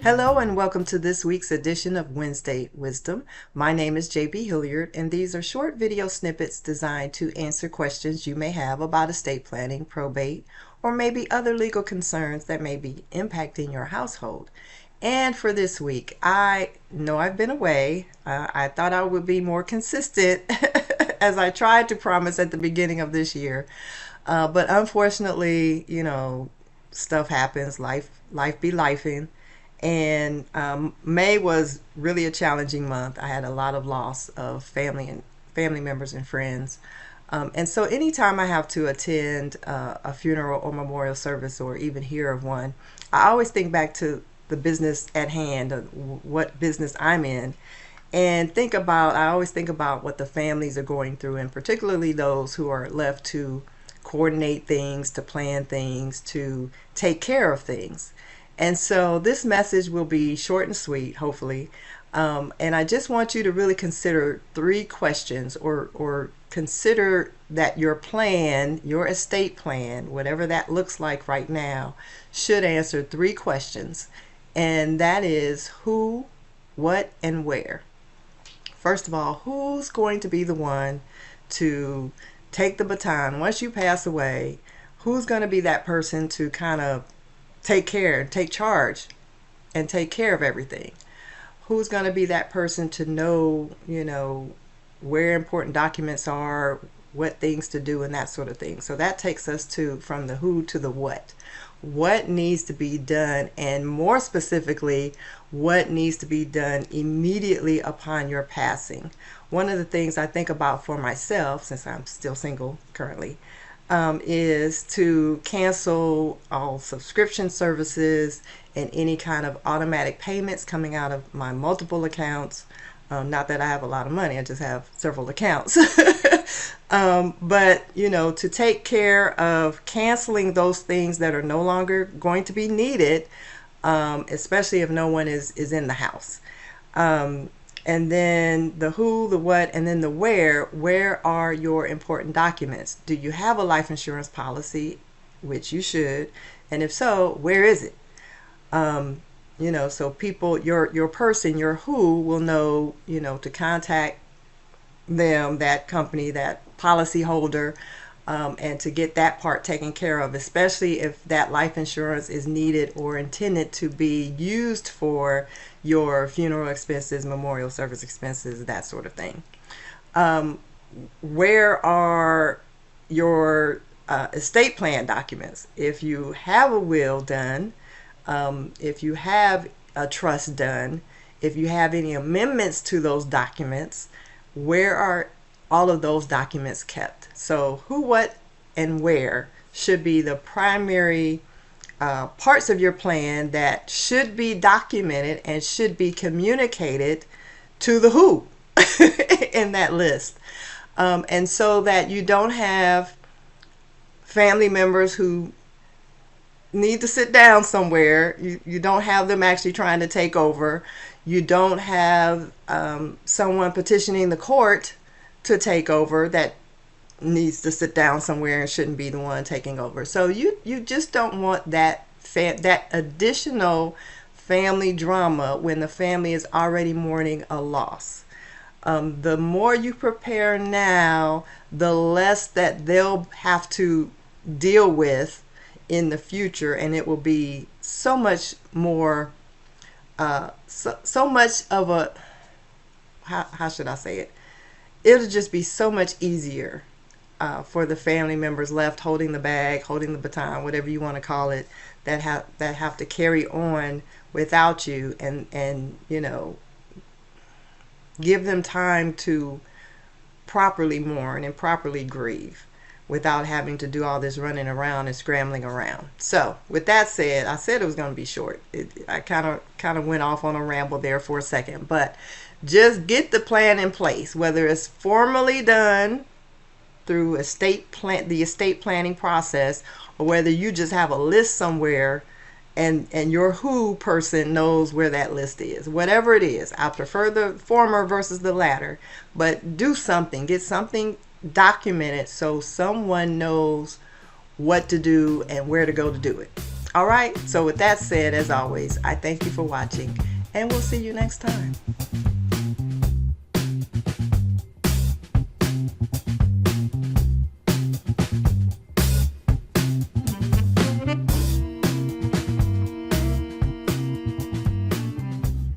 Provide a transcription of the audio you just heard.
Hello and welcome to this week's edition of Wednesday Wisdom. My name is JB Hilliard, and these are short video snippets designed to answer questions you may have about estate planning, probate, or maybe other legal concerns that may be impacting your household. And for this week, I know I've been away. I thought I would be more consistent as I tried to promise at the beginning of this year. But unfortunately, stuff happens. Life be lifing. And May was really a challenging month. I had a lot of loss of family members and friends. And so anytime I have to attend a funeral or memorial service or even hear of one, I always think back to the business at hand, what business I'm in, and I always think about what the families are going through, and particularly those who are left to coordinate things, to plan things, to take care of things. And so this message will be short and sweet, hopefully. And I just want you to really consider three questions, or consider that your plan, your estate plan, whatever that looks like right now, should answer three questions. And that is who, what, and where. First of all, who's going to be the one to take the baton once you pass away? Who's going to be that person to kind of take charge, and take care of everything? Who's going to be that person to know, where important documents are, what things to do, and that sort of thing? So that takes us from the who to the what. What needs to be done, and more specifically, what needs to be done immediately upon your passing. One of the things I think about for myself, since I'm still single currently, is to cancel all subscription services and any kind of automatic payments coming out of my multiple accounts. Not that I have a lot of money, I just have several accounts. But, to take care of canceling those things that are no longer going to be needed, especially if no one is in the house. And then the who, the what, and then the where. Where are your important documents? Do you have a life insurance policy, which you should? And if so, where is it? So people, your person, your who will know, to contact them, that company, that policy holder, and to get that part taken care of, especially if that life insurance is needed or intended to be used for your funeral expenses, memorial service expenses, that sort of thing. Where are your estate plan documents? If you have a will done, if you have a trust done, if you have any amendments to those documents, where are all of those documents kept? So who, what, and where should be the primary parts of your plan that should be documented and should be communicated to the who in that list. And so that you don't have family members who need to sit down somewhere. You don't have them actually trying to take over. You don't have someone petitioning the court to take over that needs to sit down somewhere and shouldn't be the one taking over. So you just don't want that additional family drama when the family is already mourning a loss. The more you prepare now, the less that they'll have to deal with in the future, and it will be so much more so much of a, how should I say it? It'll just be so much easier for the family members left holding the bag, holding the baton, whatever you want to call it, that have to carry on without you, and give them time to properly mourn and properly grieve without having to do all this running around and scrambling around. So with that said, I said it was going to be short. I kind of went off on a ramble there for a second, but just get the plan in place, whether it's formally done through the estate planning process, or whether you just have a list somewhere and your who person knows where that list is. Whatever it is, I prefer the former versus the latter, but do something, get something documented so someone knows what to do and where to go to do it. All right, so with that said, as always, I thank you for watching, and we'll see you next time.